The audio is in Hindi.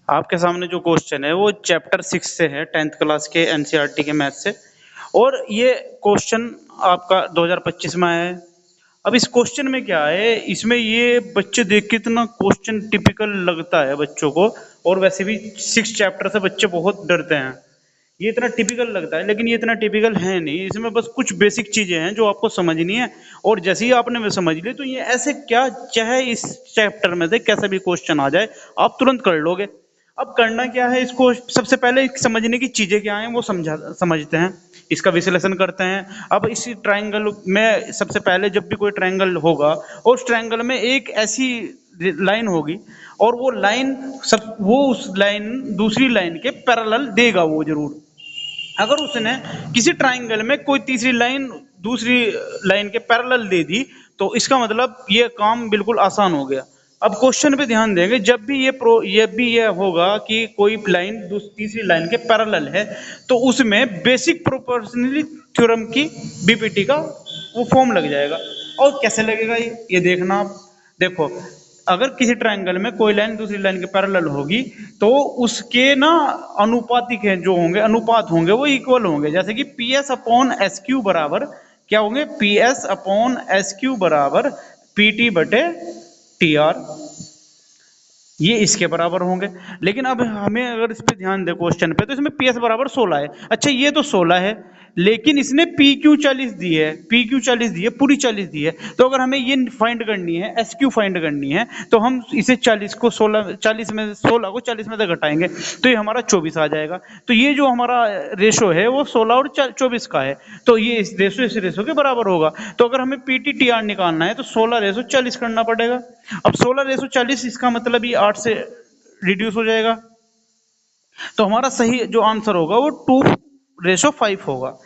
आपके सामने जो क्वेश्चन है वो चैप्टर 6 से है, 10th क्लास के एनसीईआरटी के मैथ से। और ये क्वेश्चन आपका 2025 में आया है। अब इस क्वेश्चन में क्या है, इसमें ये बच्चे देख के इतना क्वेश्चन टिपिकल लगता है बच्चों को, और वैसे भी 6 चैप्टर से बच्चे बहुत डरते हैं। ये इतना टिपिकल लगता है, लेकिन ये इतना टिपिकल है नहीं। इसमें बस कुछ बेसिक चीजें हैं जो आपको समझनी है, और जैसे ही आपने वो समझ ली तो ये ऐसे क्या, चाहे इस चैप्टर में से कैसा भी क्वेश्चन आ जाए आप तुरंत कर लोगे। अब करना क्या है, इसको सबसे पहले समझने की चीजें क्या हैं वो समझते हैं, इसका विश्लेषण करते हैं। अब इसी ट्रायंगल में सबसे पहले जब भी कोई ट्रायंगल होगा, और उस ट्रायंगल में एक ऐसी लाइन होगी, और वो लाइन वो उस लाइन दूसरी लाइन के पैरेलल देगा वो जरूर। अगर उसने किसी ट्रायंगल में कोई तीसरी लाइन दूसरी लाइन के पैरेलल दे दी, तो इसका मतलब ये काम बिल्कुल आसान हो गया। अब क्वेश्चन पे ध्यान देंगे, जब भी ये होगा कि कोई लाइन तीसरी लाइन के पैरेलल है, तो उसमें बेसिक प्रोपोर्शनली थ्योरम की बीपीटी का वो फॉर्म लग जाएगा। और कैसे लगेगा ये देखना आप। देखो, अगर किसी ट्रायंगल में कोई लाइन दूसरी लाइन के पैरेलल होगी, तो उसके ना अनुपातिक हैं जो होंगे, अनुपात होंगे वो इक्वल होंगे। जैसे कि P S upon S Q बराबर क्या होंगे, P S upon S Q बराबर पी टी बटे टी आर, ये इसके बराबर होंगे। लेकिन अब हमें अगर इस पे ध्यान दे क्वेश्चन पे, तो इसमें पी एस बराबर 16 है। अच्छा, ये तो 16 है, लेकिन इसने पी क्यू 40 दी है, पी क्यू 40 दी है, पूरी 40 दी है। तो अगर हमें ये फाइंड करनी है, एस क्यू फाइंड करनी है, तो हम इसे 40 को 40 में 16 को 40 में से घटाएंगे, तो ये हमारा 24 आ जाएगा। तो ये जो हमारा रेशो है वो 16 और 24 का है, तो ये इस रेशो के बराबर होगा। तो अगर हमें पी टी टी आर निकालना है, तो 16 रेशो 40 करना पड़ेगा। अब 16 रेशो 40, इसका मतलब ये 8 से रिड्यूस हो जाएगा। तो हमारा सही जो आंसर होगा वो 2:5 होगा।